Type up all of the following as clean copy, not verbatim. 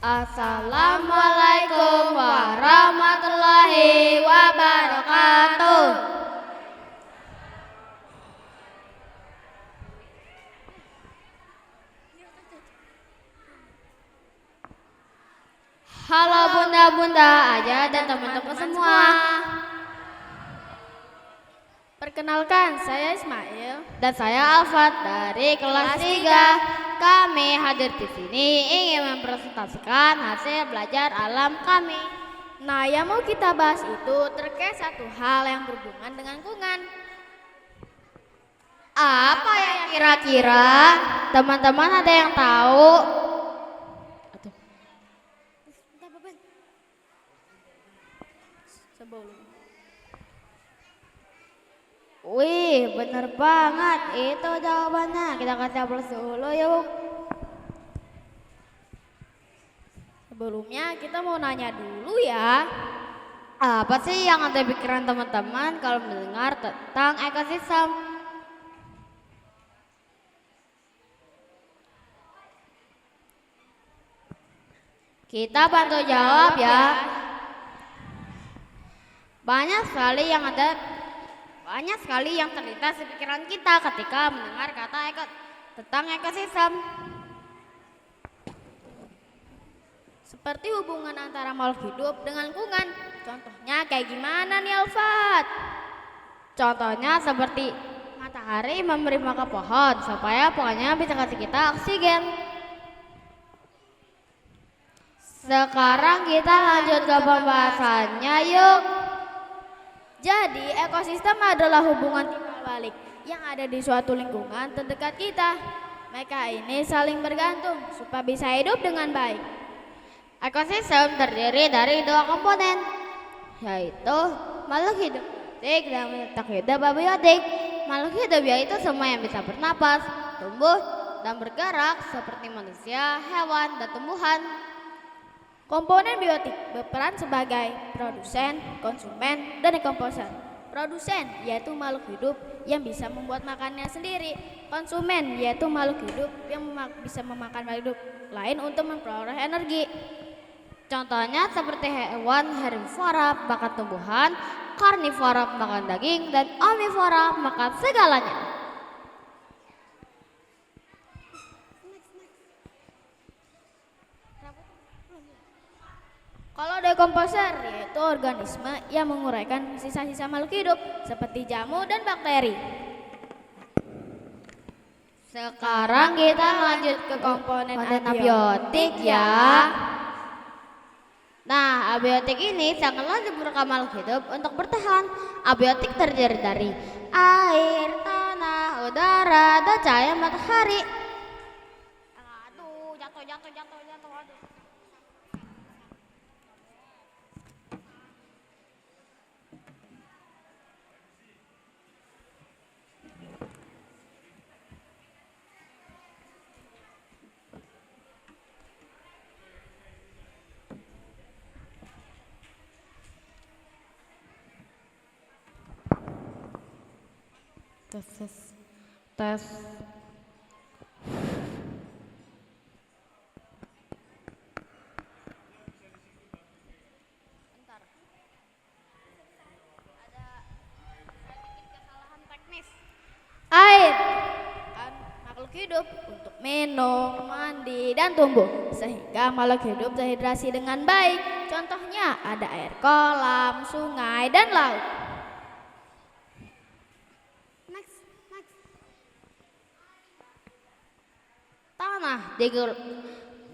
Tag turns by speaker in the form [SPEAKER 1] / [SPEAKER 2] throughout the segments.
[SPEAKER 1] Assalamualaikum warahmatullahi wabarakatuh. Halo bunda-bunda, Aja dan teman-teman semua. Perkenalkan, saya Ismail dan saya Alfat dari kelas 3. Kami hadir di sini ingin mempresentasikan hasil belajar alam kami. Nah, yang mau kita bahas itu terkait satu hal yang berhubungan dengan lingkungan. Apa ya kira-kira? Teman-teman ada yang tahu? Wih, bener banget. Itu jawabannya. Kita kasih aplaus dulu yuk. Sebelumnya kita mau nanya dulu ya. Apa sih yang ada pikiran teman-teman kalau mendengar tentang ekosistem? Kita bantu jawab ya. Banyak sekali yang terlintas di pikiran kita ketika mendengar kata tentang ekosistem. Seperti hubungan antara makhluk hidup dengan lingkungan. Contohnya kayak gimana nih Alfat? Contohnya seperti matahari memberi makan pohon supaya pohonnya bisa kasih kita oksigen. Sekarang kita lanjut ke pembahasannya yuk. Jadi ekosistem adalah hubungan timbal balik yang ada di suatu lingkungan terdekat kita. Mereka ini saling bergantung supaya bisa hidup dengan baik. Ekosistem terdiri dari dua komponen, yaitu makhluk hidup biotik dan makhluk hidup abiotik. Makhluk hidup yaitu semua yang bisa bernapas, tumbuh, dan bergerak seperti manusia, hewan, dan tumbuhan. Komponen biotik berperan sebagai produsen, konsumen, dan dekomposer. Produsen yaitu makhluk hidup yang bisa membuat makannya sendiri. Konsumen yaitu makhluk hidup yang bisa memakan makhluk hidup lain untuk memperoleh energi. Contohnya seperti hewan herbivora makan tumbuhan, karnivora makan daging, dan omnivora makan segalanya. Kalau dekomposer yaitu organisme yang menguraikan sisa-sisa makhluk hidup seperti jamu dan bakteri. Sekarang kita lanjut ke komponen abiotik ya. Nah, abiotik ini sangatlah diperlukan makhluk hidup untuk bertahan. Abiotik terdiri dari air, tanah, udara, dan cahaya matahari. Aduh, jatuh. Aduh. Tes. Bentar. Ada sedikit kesalahan teknis. Air makhluk hidup untuk minum, mandi, dan tumbuh sehingga makhluk hidup terhidrasi dengan baik. Contohnya ada air kolam, sungai, dan laut.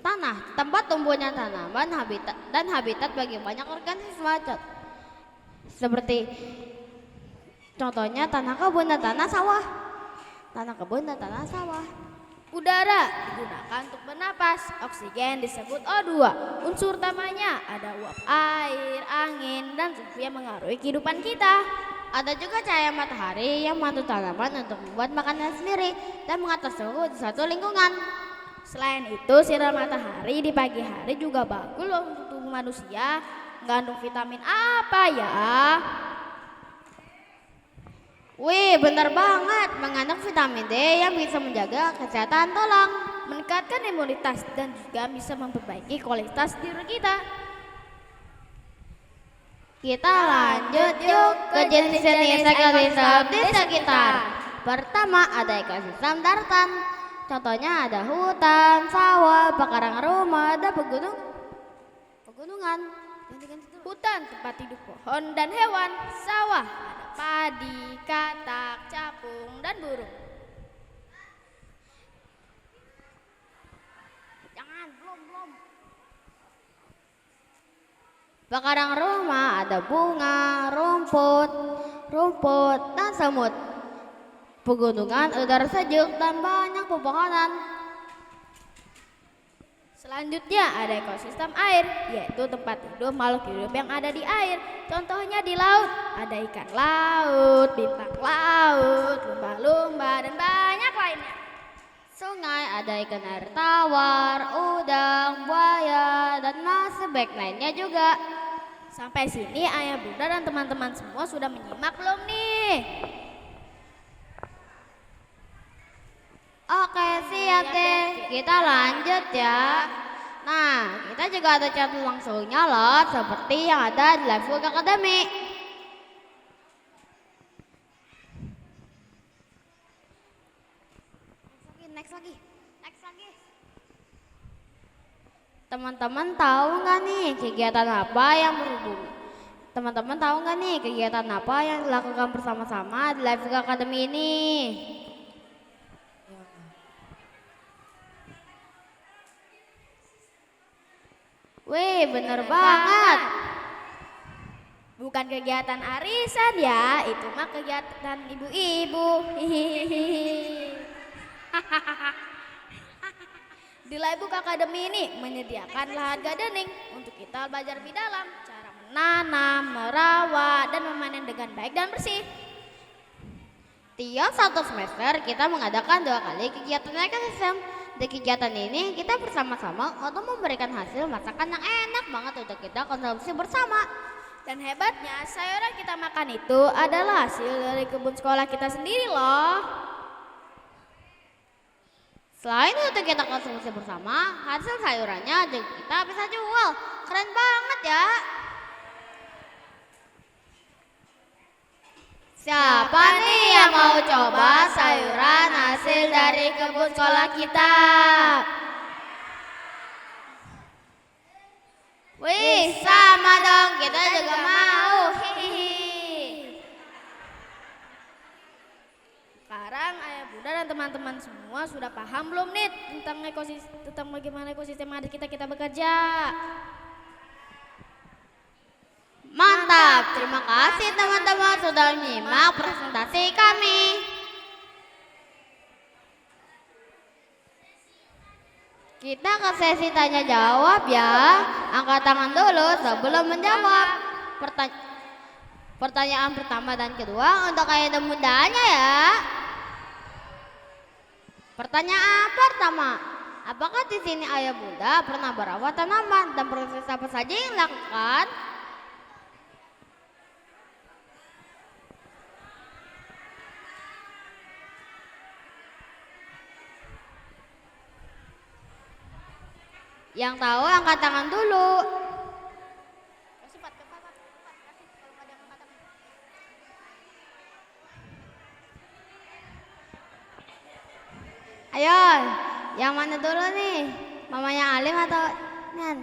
[SPEAKER 1] Tanah, tempat tumbuhnya tanaman, habitat bagi banyak organisme. Seperti contohnya tanah kebun dan tanah sawah. Udara digunakan untuk bernapas. Oksigen disebut O2. Unsur utamanya ada uap air, angin, dan suhu yang mengaruhi kehidupan kita. Ada juga cahaya matahari yang membantu tanaman untuk membuat makanan sendiri dan mengatur suhu di suatu lingkungan. Selain itu, sinar matahari di pagi hari juga bagus loh untuk tubuh manusia. Mengandung vitamin apa ya? Wih, bener banget, mengandung vitamin D yang bisa menjaga kesehatan tulang. meningkatkan imunitas, dan juga bisa memperbaiki kualitas tidur kita. Kita lanjut yuk ke jenis-jenis ekosistem di sekitar. Pertama ada ekosistem daratan. Contohnya ada hutan, sawah, pekarangan rumah, dan pegunungan. Hutan tempat hidup pohon dan hewan. Sawah ada padi, katak, capung, dan burung. Belum. Pekarangan rumah ada bunga, rumput, dan semut. Pegunungan udara sejuk dan banyak pepohonan. Selanjutnya ada ekosistem air, yaitu tempat hidup makhluk hidup yang ada di air. Contohnya di laut, ada ikan laut, bintang laut, lumba-lumba, dan banyak lainnya. Sungai ada ikan air tawar, udang, buaya, dan masih banyak lainnya juga. Sampai sini ayah bunda dan teman-teman semua sudah menyimak belum nih? Oke, siap deh. Kita lanjut ya. Nah, kita juga ada contoh langsungnya loh, seperti yang ada di Live Work Academy. Next lagi. Teman-teman tahu nggak nih kegiatan apa yang berhubung? Teman-teman tahu nggak nih kegiatan apa yang dilakukan bersama-sama di Live Work Academy ini? Wih, bener banget. Bukan kegiatan arisan ya, itu mah kegiatan ibu-ibu. Di Live Work Academy ini menyediakan lahan gardening untuk kita belajar lebih dalam cara menanam, merawat, dan memanen dengan baik dan bersih. Tiap satu semester kita mengadakan 2 kali kegiatan ekosistem. Di kegiatan ini kita bersama-sama untuk memberikan hasil masakan yang enak banget untuk kita konsumsi bersama. Dan hebatnya sayuran kita makan itu adalah hasil dari kebun sekolah kita sendiri loh. Selain itu kita konsumsi bersama, hasil sayurannya juga kita bisa jual. Keren banget ya. Siapa nih yang mau coba sayuran hasil dari kebun sekolah kita? Wih, sama dong, kita juga mau. Sekarang ayah bunda dan teman-teman semua sudah paham belum nih tentang bagaimana ekosistem ada kita bekerja? Mantap, terima kasih teman-teman sudah menyimak presentasi kami. Kita ke sesi tanya jawab ya. Angkat tangan dulu sebelum menjawab. Pertanyaan pertama dan kedua untuk ayah dan bundanya ya. Pertanyaan pertama, apakah di sini ayah bunda pernah merawat tanaman dan proses apa saja yang dilakukan? Yang tahu angkat tangan dulu. Ayo, yang mana dulu nih? Mamanya Alim atau Nan?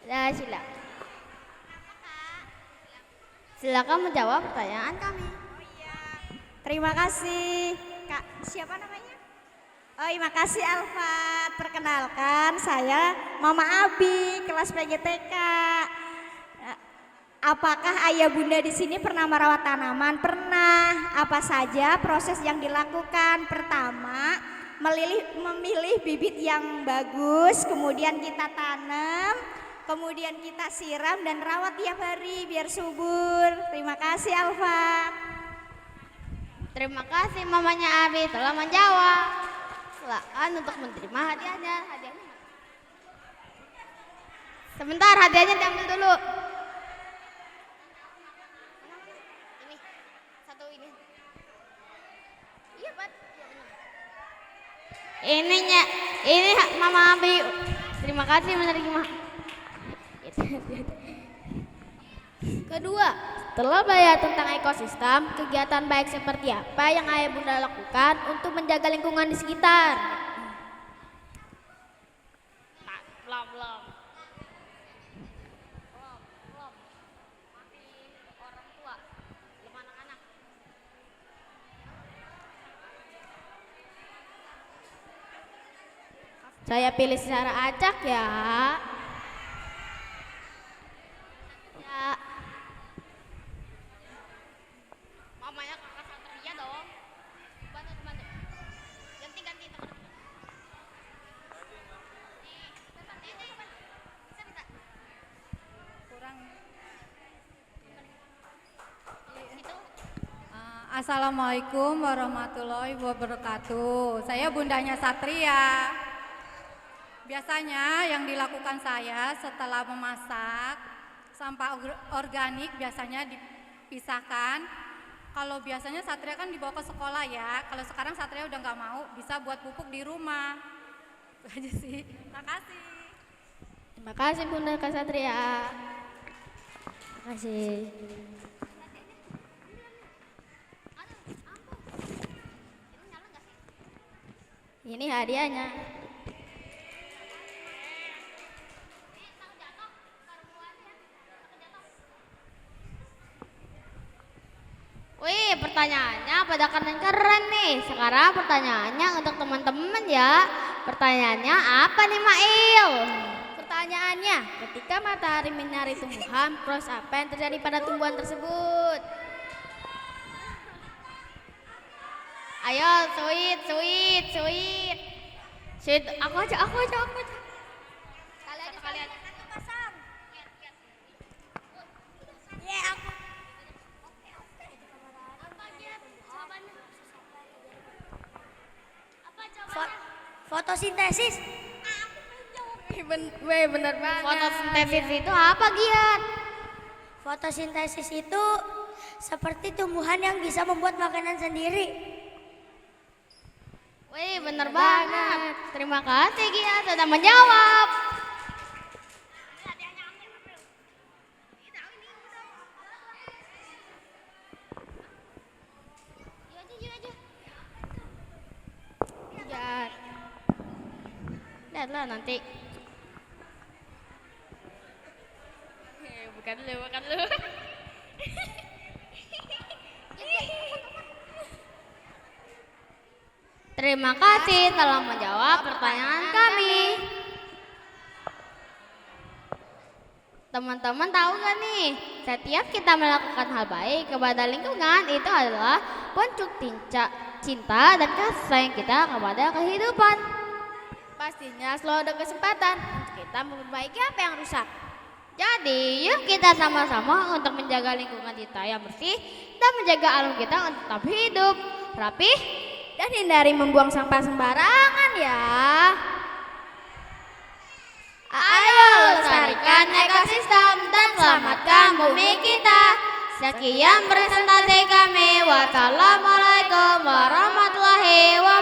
[SPEAKER 1] Udah, silakan menjawab pertanyaan kami.
[SPEAKER 2] Terima kasih, Kak. Siapa namanya? Oh, terima kasih Alfat. Perkenalkan, saya Mama Abi, kelas PGTK. Apakah ayah bunda di sini pernah merawat tanaman? Pernah. Apa saja proses yang dilakukan? Pertama, memilih bibit yang bagus, kemudian kita tanam, kemudian kita siram dan rawat tiap hari biar subur. Terima kasih Alfat.
[SPEAKER 1] Terima kasih mamanya Abi telah menjawab. Silakan untuk menerima hadiahnya. Sebentar, hadiahnya diambil dulu. Ini satu ini. Ininya, ini Mama Abi. Terima kasih menerima. Kedua, setelah belajar tentang ekosistem, kegiatan baik seperti apa yang ayah bunda lakukan untuk menjaga lingkungan di sekitar? Nah, belum. Masih orang tua, belum anak-anak. Saya pilih secara acak ya. Ya. Mamanya kakak Satria dong. Bantu. Ganti teman.
[SPEAKER 3] Assalamualaikum warahmatullahi wabarakatuh. Saya bundanya Satria. Biasanya yang dilakukan saya setelah memasak, sampah organik biasanya dipisahkan. Kalau biasanya Satria kan dibawa ke sekolah ya. Kalau sekarang Satria udah nggak mau, bisa buat pupuk di rumah. Itu aja sih. Terima kasih.
[SPEAKER 1] Terima kasih Bunda Kak Satria. Terima kasih. Ini hadiahnya. Wih, pertanyaannya pada keren-keren nih. Sekarang pertanyaannya untuk teman-teman ya. Pertanyaannya apa nih Mail? Pertanyaannya, ketika matahari menyinari tumbuhan, proses apa yang terjadi pada tumbuhan tersebut? Ayo, sweet. Sweet, aku aja. Kalian.
[SPEAKER 2] Ya, aku. Fotosintesis.
[SPEAKER 1] Bener banget. Fotosintesis itu apa, Giat?
[SPEAKER 2] Fotosintesis itu seperti tumbuhan yang bisa membuat makanan sendiri.
[SPEAKER 1] Wih, bener banget. Terima kasih Giat sudah menjawab. Giat. Lihatlah nanti. Bukan lu. Terima kasih telah menjawab pertanyaan kami. Teman-teman tahu gak nih, setiap kita melakukan hal baik kepada lingkungan itu adalah bentuk cinta dan kasih sayang kita kepada kehidupan. Pastinya selalu ada kesempatan untuk kita memperbaiki apa yang rusak. Jadi, yuk kita sama-sama untuk menjaga lingkungan kita yang bersih dan menjaga alam kita untuk tetap hidup, rapi, dan hindari membuang sampah sembarangan ya. Ayo lestarikan ekosistem dan selamatkan bumi kita. Sekian presentasi kami. Wassalamualaikum warahmatullahi wabarakatuh.